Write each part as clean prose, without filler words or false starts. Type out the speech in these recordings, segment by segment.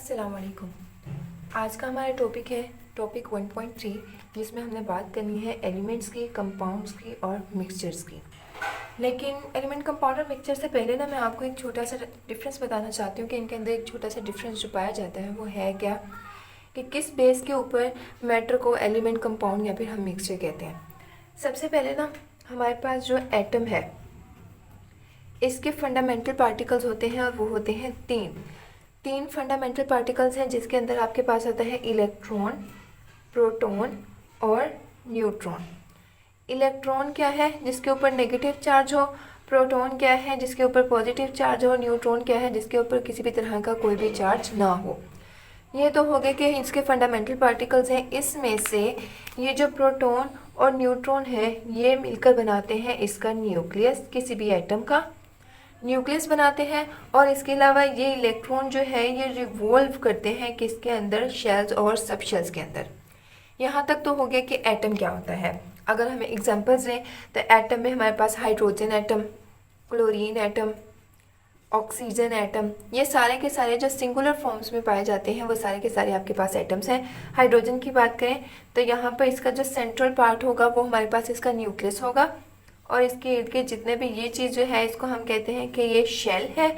अस्सलामुअलैकुम। आज का हमारा टॉपिक है टॉपिक 1.3, जिसमें हमने बात करनी है एलिमेंट्स की, कंपाउंड्स की और मिक्सचर्स की। लेकिन एलिमेंट, कंपाउंड और मिक्सचर से पहले ना मैं आपको एक छोटा सा डिफरेंस बताना चाहती हूँ कि इनके अंदर एक छोटा सा डिफरेंस जो पाया जाता है वो है क्या, कि किस बेस के ऊपर मैटर को एलिमेंट, कंपाउंड या फिर हम मिक्सचर कहते हैं। सबसे पहले ना हमारे पास जो एटम है इसके फंडामेंटल पार्टिकल्स होते हैं और वो होते हैं तीन फंडामेंटल पार्टिकल्स हैं, जिसके अंदर आपके पास आता है इलेक्ट्रॉन, प्रोटॉन और न्यूट्रॉन। इलेक्ट्रॉन क्या है? जिसके ऊपर नेगेटिव चार्ज हो। प्रोटॉन क्या है? जिसके ऊपर पॉजिटिव चार्ज हो। न्यूट्रॉन क्या है? जिसके ऊपर किसी भी तरह का कोई भी चार्ज ना हो। ये तो हो गए कि इसके फंडामेंटल पार्टिकल्स हैं। इसमें से ये जो प्रोटॉन और न्यूट्रॉन है ये मिलकर बनाते हैं इसका न्यूक्लियस, किसी भी एटम का न्यूक्लियस बनाते हैं। और इसके अलावा ये इलेक्ट्रॉन जो है ये रिवॉल्व करते हैं किसके अंदर? शेल्स और सब शेल्स के अंदर। यहाँ तक तो हो गया कि एटम क्या होता है। अगर हमें एग्जांपल्स लें तो एटम में हमारे पास hydrogen atom, chlorine atom, oxygen atom, ये सारे के सारे जो सिंगुलर फॉर्म्स में पाए जाते हैं वो सारे के सारे आपके पास एटम्स हैं। हाइड्रोजन की बात करें तो यहाँ पर इसका जो सेंट्रल पार्ट होगा वो हमारे पास इसका न्यूक्लियस होगा, और इसके इर्द गिर्द जितने भी ये चीज़ जो है इसको हम कहते हैं कि ये शेल है।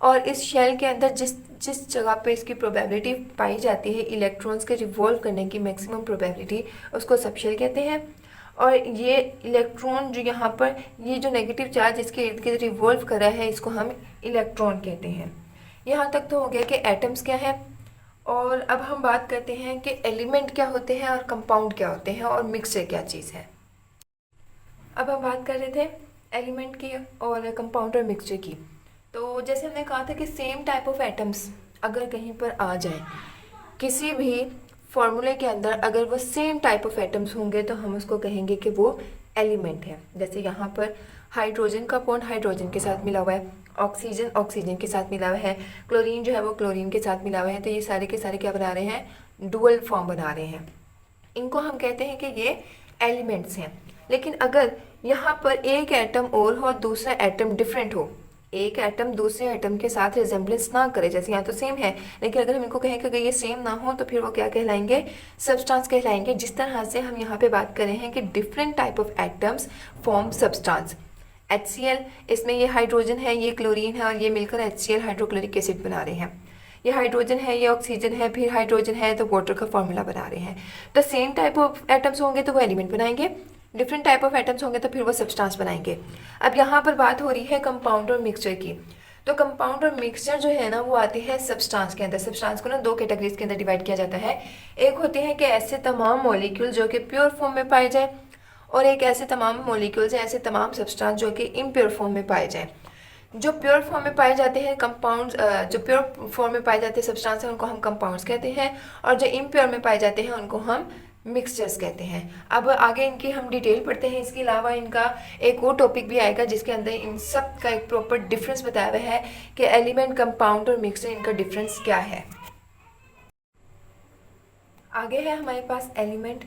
और इस शेल के अंदर जिस जिस जगह पे इसकी प्रोबेबिलिटी पाई जाती है इलेक्ट्रॉन्स के रिवॉल्व करने की, मैक्सिमम प्रोबेबिलिटी, उसको सब शेल कहते हैं। और ये इलेक्ट्रॉन जो यहाँ पर ये जो नेगेटिव चार्ज इसके इर्द गिर्द रिवॉल्व कर रहा है इसको हम इलेक्ट्रॉन कहते हैं। यहाँ तक तो हो गया कि एटम्स क्या है। और अब हम बात करते हैं कि एलिमेंट क्या होते हैं और कंपाउंड क्या होते हैं और मिक्सचर क्या चीज़ है। अब हम बात कर रहे थे एलिमेंट की और कंपाउंड और मिक्सचर की। तो जैसे हमने कहा था कि सेम टाइप ऑफ एटम्स अगर कहीं पर आ जाए किसी भी फॉर्मूले के अंदर, अगर वो सेम टाइप ऑफ एटम्स होंगे तो हम उसको कहेंगे कि वो एलिमेंट है। जैसे यहाँ पर हाइड्रोजन का बॉन्ड हाइड्रोजन के साथ मिला हुआ है, ऑक्सीजन ऑक्सीजन के साथ मिला हुआ है, क्लोरीन जो है वो क्लोरीन के साथ मिला हुआ है। तो ये सारे के सारे क्या बना रहे हैं? डुअल फॉर्म बना रहे हैं। इनको हम कहते हैं कि ये एलिमेंट्स हैं। लेकिन अगर यहाँ पर एक एटम और हो, दूसरा एटम डिफरेंट हो, एक एटम दूसरे एटम के साथ रिजेंबलेंस ना करे, जैसे यहाँ तो सेम है लेकिन अगर हम इनको कहें कि अगर ये सेम ना हो तो फिर वो क्या कहलाएंगे? सब्सटेंस कहलाएंगे। जिस तरह से हम यहाँ पे बात कर रहे हैं कि different type of atoms form substance. HCl, इसमें ये हाइड्रोजन है, ये क्लोरीन है और ये मिलकर HCl हाइड्रोक्लोरिक एसिड बना रहे हैं। ये हाइड्रोजन है, ये ऑक्सीजन है, फिर हाइड्रोजन है तो वाटर का फॉर्मूला बना रहे हैं। तो सेम टाइप ऑफ एटम्स होंगे तो वो एलिमेंट बनाएंगे, डिफरेंट टाइप ऑफ एटम्स होंगे तो फिर वो सब्सटेंस बनाएंगे। अब यहाँ पर बात हो रही है कंपाउंड और मिक्सचर की। तो कंपाउंड और मिक्सचर जो है ना वो आते हैं सब्सटेंस के अंदर। सब्सटेंस को ना दो कैटेगरीज के अंदर डिवाइड किया जाता है। एक होते हैं कि ऐसे तमाम मॉलिक्यूल जो कि प्योर फॉर्म में पाए जाए, और एक ऐसे तमाम मॉलिक्यूल्स हैं, ऐसे तमाम सब्सटेंस जो कि इम्प्योर फॉर्म में पाए जाए। जो प्योर फॉर्म में पाए जाते हैं कंपाउंड्स, जो प्योर फॉर्म में पाए जाते हैं सब्सटेंस हैं उनको हम कंपाउंड्स कहते हैं, और जो इम्प्योर में पाए जाते हैं उनको हम मिक्सचर्स कहते हैं। अब आगे इनकी हम डिटेल पढ़ते हैं। इसके अलावा इनका एक और टॉपिक भी आएगा जिसके अंदर इन सब का एक प्रॉपर डिफरेंस बताया हुआ है कि एलिमेंट, कंपाउंड और मिक्सचर इनका डिफरेंस क्या है। आगे है हमारे पास एलिमेंट।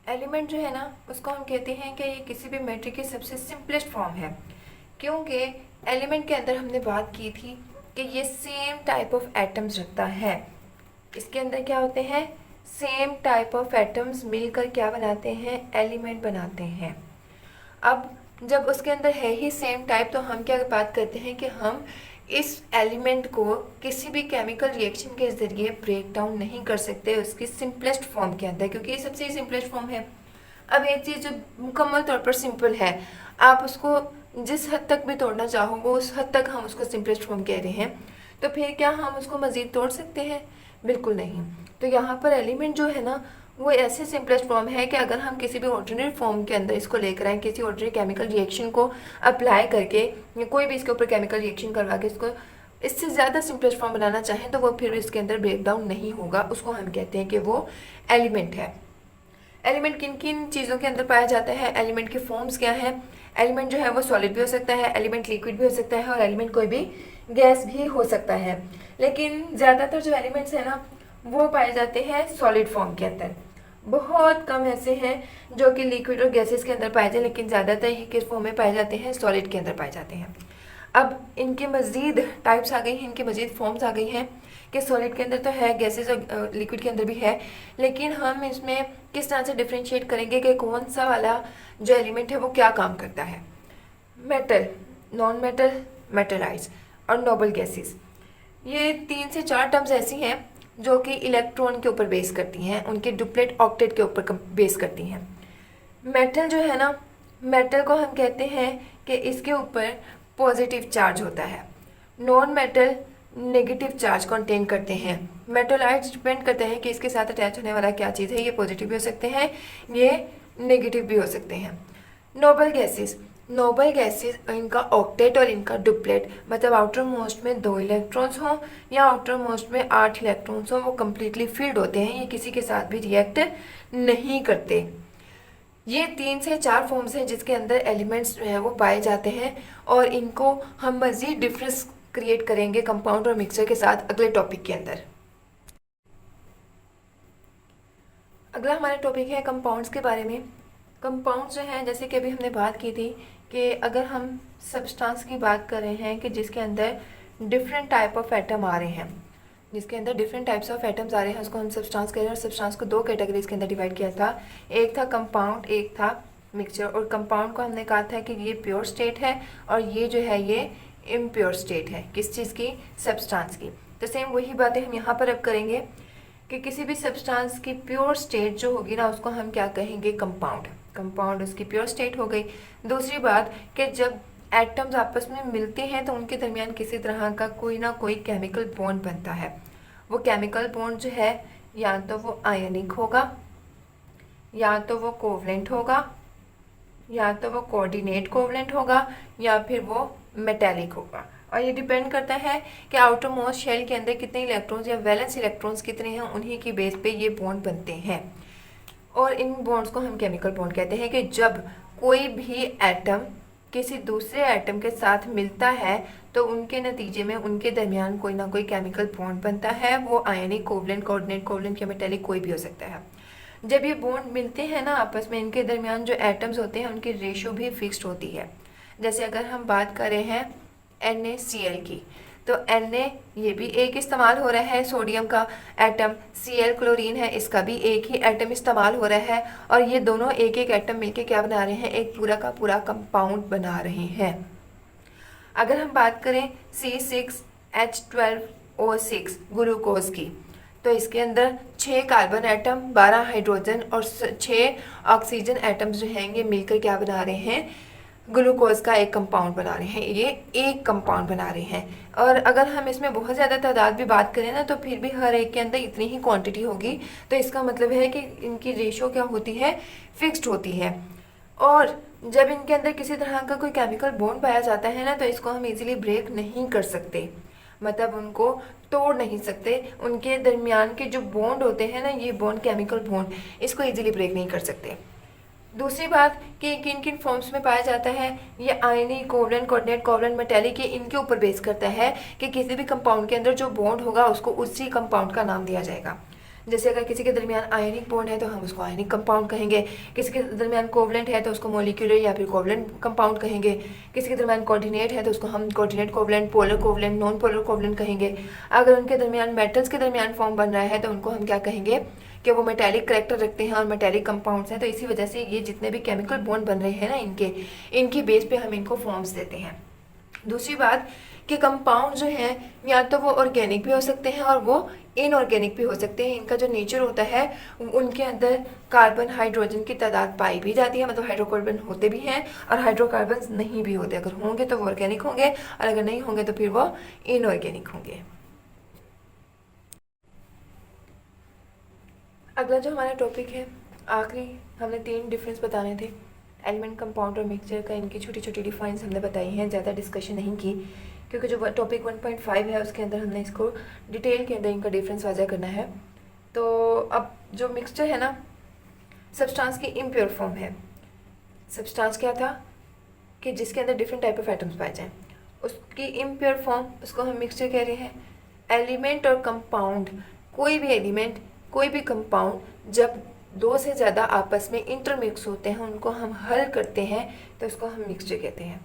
एलिमेंट जो है ना उसको हम कहते हैं कि ये किसी भी मैटर की सबसे सिंपलेस्ट फॉर्म है, क्योंकि एलिमेंट के अंदर हमने बात की थी कि ये सेम टाइप ऑफ एटम्स रखता है। इसके अंदर क्या होते हैं? सेम टाइप ऑफ एटम्स मिलकर क्या बनाते हैं? एलिमेंट बनाते हैं। अब जब उसके अंदर है ही सेम टाइप तो हम क्या बात करते हैं कि हम इस एलिमेंट को किसी भी केमिकल रिएक्शन के ज़रिए ब्रेक डाउन नहीं कर सकते उसकी सिंपलेस्ट फॉर्म के अंदर, क्योंकि ये सबसे सिंपलेस्ट फॉर्म है। अब एक चीज़ जो मुकम्मल तौर पर सिंपल है, आप उसको जिस हद तक भी तोड़ना चाहोगे उस हद तक हम उसको सिंपलेस्ट फॉर्म कह रहे हैं। तो फिर क्या हम उसको मज़ीद तोड़ सकते हैं? बिल्कुल नहीं। तो यहाँ पर एलिमेंट जो है ना वो ऐसे सिंपलेस्ट फॉर्म है कि अगर हम किसी भी ऑर्डिनरी फॉर्म के अंदर इसको लेकर आएँ, किसी ऑर्डिनरी केमिकल रिएक्शन को अप्लाई करके या कोई भी इसके ऊपर केमिकल रिएक्शन करवा के इसको इससे ज़्यादा सिंपलेस्ट फॉर्म बनाना चाहें तो वो फिर इसके अंदर ब्रेक डाउन नहीं होगा। उसको हम कहते हैं कि वो एलिमेंट है। एलिमेंट किन किन चीज़ों के अंदर पाया जाता है? एलिमेंट के फॉर्म्स क्या है? एलिमेंट जो है वो सॉलिड भी हो सकता है, एलिमेंट लिक्विड भी हो सकता है, और एलिमेंट कोई भी गैस भी हो सकता है। लेकिन ज़्यादातर जो एलिमेंट्स हैं ना वो पाए जाते हैं सॉलिड फॉर्म के अंदर। बहुत कम ऐसे हैं जो कि लिक्विड और गैसेस के अंदर पाए जाते, लेकिन ज़्यादातर ये किस फॉर्म में पाए जाते हैं? सॉलिड के अंदर पाए जाते हैं। अब इनके मज़ीद टाइप्स आ गई हैं, इनकी मज़ीद फॉर्म्स आ गई हैं कि सॉलिड के अंदर तो है, गैसेस और लिक्विड के अंदर भी है, लेकिन हम इसमें किस तरह से डिफ्रेंशिएट करेंगे कि कौन सा वाला जो एलिमेंट है वो क्या काम करता है। मेटल, नॉन मेटल, मेटलाइट्स और नोबल गैसेस, ये 3 से 4 टर्म्स ऐसी हैं जो कि इलेक्ट्रॉन के ऊपर बेस करती हैं, उनके डुप्लेट ऑक्टेट के ऊपर बेस करती हैं। मेटल जो है ना, मेटल को हम कहते हैं कि इसके ऊपर पॉजिटिव चार्ज होता है। Non metal negative charge contain करते हैं। मेटलाइट्स डिपेंड करते हैं कि इसके साथ अटैच होने वाला क्या चीज़ है, ये पॉजिटिव भी हो सकते हैं, ये नेगेटिव भी हो सकते हैं। नोबल गैसेस, नोबल गैसेस इनका ऑक्टेट और इनका डुप्लेट, मतलब आउटर मोस्ट में 2 इलेक्ट्रॉन्स हों या आउटर मोस्ट में 8 इलेक्ट्रॉन्स हों, वो कम्प्लीटली फिल्ड होते हैं, ये किसी के साथ भी रिएक्ट नहीं करते। ये 3 से 4 फॉर्म्स हैं जिसके अंदर एलिमेंट्स जो हैं वो पाए जाते हैं, और इनको हम मज़ीद डिफरेंस क्रिएट करेंगे कंपाउंड और मिक्सचर के साथ अगले टॉपिक के अंदर। अगला हमारा टॉपिक है कंपाउंड्स के बारे में। कंपाउंड्स जो हैं, जैसे कि अभी हमने बात की थी कि अगर हम सब्सटेंस की बात कर रहे हैं कि जिसके अंदर डिफरेंट टाइप ऑफ एटम आ रहे हैं, जिसके अंदर डिफरेंट टाइप्स ऑफ एटम्स आ रहे हैं, उसको हम सब्सटेंस कह रहे हैं। और सब्सटेंस को 2 कैटेगरीज के अंदर डिवाइड किया था, एक था कंपाउंड, एक था मिक्सचर। और कंपाउंड को हमने कहा था कि ये प्योर स्टेट है और ये जो है ये इम्प्योर स्टेट है। किस चीज़ की? सब्सटेंस की। तो सेम वही बातें हम यहाँ पर अब करेंगे कि किसी भी सब्सटेंस की प्योर स्टेट जो होगी ना, उसको हम क्या कहेंगे? कंपाउंड। कंपाउंड उसकी प्योर स्टेट हो गई। दूसरी बात कि जब एटम्स आपस में मिलते हैं तो उनके दरमियान किसी तरह का कोई ना कोई केमिकल बॉन्ड बनता है। वो केमिकल बॉन्ड जो है या तो वो आयनिक होगा, या तो वो कोवलेंट होगा, या तो वो कोऑर्डिनेट कोवलेंट होगा, या फिर वो मेटेलिक होगा। और ये डिपेंड करता है कि आउटर मोस्ट शेल के अंदर कितने इलेक्ट्रॉन्स या वैलेंस इलेक्ट्रॉन्स कितने हैं, उन्हीं की बेस पे ये बॉन्ड बनते हैं। और इन बॉन्ड्स को हम केमिकल बॉन्ड कहते हैं कि जब कोई भी एटम किसी दूसरे एटम के साथ मिलता है तो उनके नतीजे में उनके दरमियान कोई ना कोई केमिकल बॉन्ड बनता है। वो आयनिक, कोवलेंट, कोऑर्डिनेट कोवलेंट या मेटेलिक कोई भी हो सकता है। जब ये बॉन्ड मिलते हैं ना आपस में, इनके दरमियान जो एटम्स होते हैं उनकी रेशो भी फिक्स्ड होती है। जैसे अगर हम बात कर रहे हैं NaCl की, तो Na ये भी एक इस्तेमाल हो रहा है, सोडियम का एटम। Cl क्लोरीन है, इसका भी एक ही एटम इस्तेमाल हो रहा है, और ये दोनों एक एक एटम मिलके क्या बना रहे हैं? एक पूरा का पूरा कंपाउंड बना रहे हैं। अगर हम बात करें C6H12O6 ग्लूकोज की, तो इसके अंदर 6 कार्बन एटम, 12 हाइड्रोजन और 6 ऑक्सीजन एटम्स जो हैं ये मिलकर क्या बना रहे हैं? ग्लूकोज का एक कंपाउंड बना रहे हैं। ये एक कंपाउंड बना रहे हैं। और अगर हम इसमें बहुत ज़्यादा तादाद भी बात करें ना, तो फिर भी हर एक के अंदर इतनी ही क्वांटिटी होगी। तो इसका मतलब है कि इनकी रेशो क्या होती है? फिक्स्ड होती है। और जब इनके अंदर किसी तरह का कोई केमिकल बॉन्ड पाया जाता है ना, तो इसको हम इजीली ब्रेक नहीं कर सकते, मतलब उनको तोड़ नहीं सकते। उनके दरमियान के जो बॉन्ड होते हैं ना, ये बॉन्ड केमिकल बॉन्ड, इसको इजीली ब्रेक नहीं कर सकते। दूसरी बात कि किन किन फॉर्म्स में पाया जाता है, ये आयनिक, कोवलेंट, कोऑर्डिनेट कोवलेंट, मेटेलिक, ये इनके ऊपर बेस करता है कि किसी भी कंपाउंड के अंदर जो बॉन्ड होगा उसको उसी कंपाउंड का नाम दिया जाएगा। जैसे अगर किसी के दरमियान आयनिक बॉन्ड है तो हम उसको आयनिक कंपाउंड कहेंगे, किसी के दरमियान कोवलेंट है तो उसको मॉलिक्यूलर या फिर कोवलेंट कंपाउंड कहेंगे, किसी के दरमियान कोऑर्डिनेट है तो उसको हम coordinate covalent, polar covalent, non polar covalent कहेंगे। अगर उनके दरमियान मेटल्स के दरमियान फॉर्म बन रहा है तो उनको हम क्या कहेंगे? कि वो मेटेलिक करैक्टर रखते हैं और मेटेलिक कंपाउंड्स हैं। तो इसी वजह से ये जितने भी केमिकल बॉन्ड बन रहे हैं ना, इनकी बेस पे हम इनको फॉर्म्स देते हैं। दूसरी बात कि कंपाउंड जो हैं या तो वो ऑर्गेनिक भी हो सकते हैं और वो इनऑर्गेनिक भी हो सकते हैं। इनका जो नेचर होता है, उनके अंदर कार्बन, हाइड्रोजन की तादाद पाई भी जाती है, मतलब हाइड्रोकार्बन होते भी हैं और हाइड्रोकार्बन नहीं भी होते। अगर होंगे तो वो ऑर्गेनिक होंगे और अगर नहीं होंगे तो फिर वो इनऑर्गेनिक होंगे। अगला जो हमारा टॉपिक है, आखिरी हमने 3 डिफरेंस बताने थे, एलिमेंट, कंपाउंड और मिक्सचर का। इनकी छोटी छोटी डिफाइंस हमने बताई हैं, ज़्यादा डिस्कशन नहीं की, क्योंकि जो टॉपिक 1.5 है उसके अंदर हमने इसको डिटेल के अंदर इनका डिफरेंस वाज़ा करना है। तो अब जो मिक्सचर है ना, सब्सटेंस की इम्प्योर फॉर्म है। सब्सटेंस क्या था? कि जिसके अंदर डिफरेंट टाइप ऑफ एटम्स पाए जाएँ, उसकी इम्प्योर फॉर्म, उसको हम मिक्सचर कह रहे हैं। एलिमेंट और कंपाउंड, कोई भी एलिमेंट, कोई भी कंपाउंड जब 2 से ज़्यादा आपस में इंटरमिक्स होते हैं, उनको हम हल करते हैं, तो उसको हम मिक्सचर कहते हैं।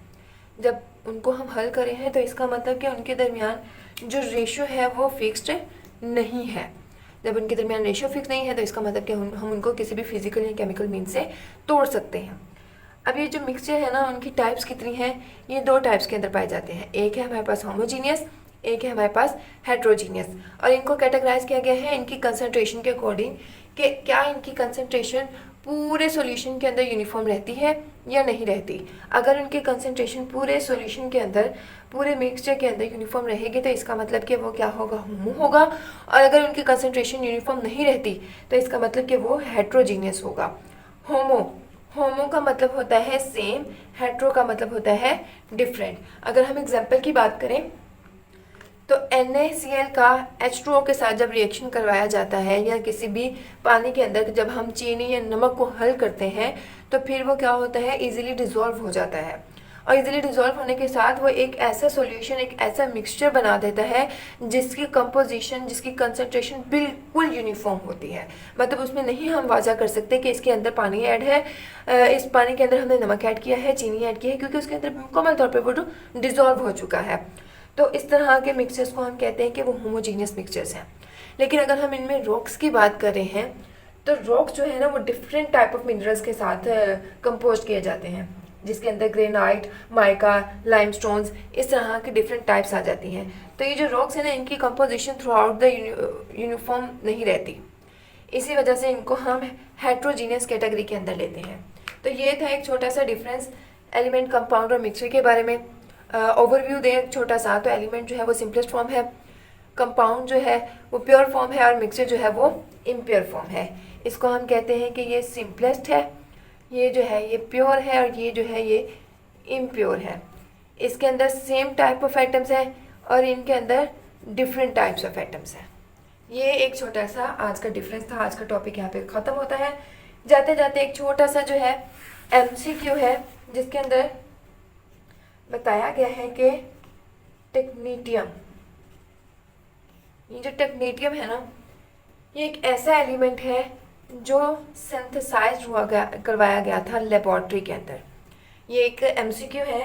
जब उनको हम हल करें हैं तो इसका मतलब कि उनके दरमियान जो रेशो है वो फिक्स्ड नहीं है। जब उनके दरमियान रेशो फिक्स नहीं है तो इसका मतलब कि हम उनको किसी भी फिजिकल या केमिकल मीन से तोड़ सकते हैं। अब ये जो मिक्सचर है ना, उनकी टाइप्स कितनी हैं? ये 2 टाइप्स के अंदर पाए जाते हैं। एक है हमारे पास होमोजीनियस, एक है हमारे पास हेट्रोजीनियस। और इनको कैटेगराइज किया गया है इनकी कंसंट्रेशन के अकॉर्डिंग कि क्या इनकी कंसंट्रेशन पूरे सॉल्यूशन के अंदर यूनिफॉर्म रहती है या नहीं रहती। अगर उनकी कंसंट्रेशन पूरे सॉल्यूशन के अंदर, पूरे मिक्सचर के अंदर यूनिफॉर्म रहेगी तो इसका मतलब कि वो क्या होगा? होमो होगा। और अगर उनकी कंसंट्रेशन यूनिफॉर्म नहीं रहती तो इसका मतलब कि वो हेट्रोजीनियस होगा। होमो का मतलब होता है सेम, हेट्रो का मतलब होता है डिफरेंट। अगर हम एग्जाम्पल की बात करें तो NaCl का H2O के साथ जब रिएक्शन करवाया जाता है या किसी भी पानी के अंदर जब हम चीनी या नमक को हल करते हैं तो फिर वो क्या होता है? इजीली डिज़ोल्व हो जाता है। और इजीली डिज़ोल्व होने के साथ वो एक ऐसा सॉल्यूशन, एक ऐसा मिक्सचर बना देता है जिसकी कंपोजिशन, जिसकी कंसंट्रेशन बिल्कुल यूनिफॉर्म होती है। मतलब उसमें नहीं हम वाज़ा कर सकते कि इसके अंदर पानी ऐड है, इस पानी के अंदर हमने नमक ऐड किया है, चीनी ऐड की है, क्योंकि उसके अंदर मुकम्मल तौर पर वो डिज़ोल्व हो चुका है। तो इस तरह के मिक्सचर्स को हम कहते हैं कि वो होमोजीनियस मिक्सचर्स हैं। लेकिन अगर हम इनमें रॉक्स की बात कर रहे हैं तो रॉक्स जो है ना वो डिफरेंट टाइप ऑफ मिनरल्स के साथ कंपोज किए जाते हैं, जिसके अंदर ग्रेनाइट, माइका, लाइमस्टोन्स, इस तरह की डिफरेंट टाइप्स आ जाती हैं। तो ये जो रॉक्स हैं ना, इनकी composition through out the uniform नहीं रहती। इसी वजह से इनको हम हेट्रोजीनियस कैटेगरी के अंदर लेते हैं। तो ये था एक छोटा सा डिफरेंस एलिमेंट, कंपाउंड और मिक्सचर के बारे में। ओवरव्यू दें एक छोटा सा, तो एलिमेंट जो है वो सिंपलेस्ट फॉर्म है, कंपाउंड जो है वो प्योर फॉर्म है और मिक्सचर जो है वो इम्प्योर फॉर्म है। इसको हम कहते हैं कि ये सिंपलेस्ट है, ये जो है ये प्योर है और ये जो है ये इम्प्योर है। इसके अंदर सेम टाइप ऑफ एटम्स हैं और इनके अंदर डिफरेंट टाइप्स ऑफ एटम्स हैं। ये एक छोटा सा आज का डिफरेंस था। आज का टॉपिक यहाँ पे ख़त्म होता है। जाते जाते एक छोटा सा जो है MCQ है, जिसके अंदर बताया गया है कि टेक्नीटियम, ये जो टेक्नीटियम है ना, ये एक ऐसा एलिमेंट है जो सिंथेसाइज्ड करवाया गया था लेबॉर्ट्री के अंदर। ये एक MCQ है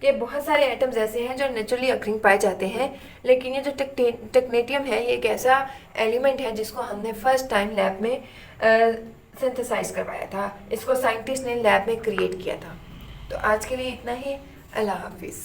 कि बहुत सारे एटम्स ऐसे हैं जो नेचुरली अक्रिंग पाए जाते हैं, लेकिन ये जो टेक्नीटियम है ये एक ऐसा एलिमेंट है जिसको हमने फर्स्ट टाइम लैब में सिंथेसाइज करवाया था। इसको साइंटिस्ट ने लैब में क्रिएट किया था। तो आज के लिए इतना ही। अल्लाह हाफिज़।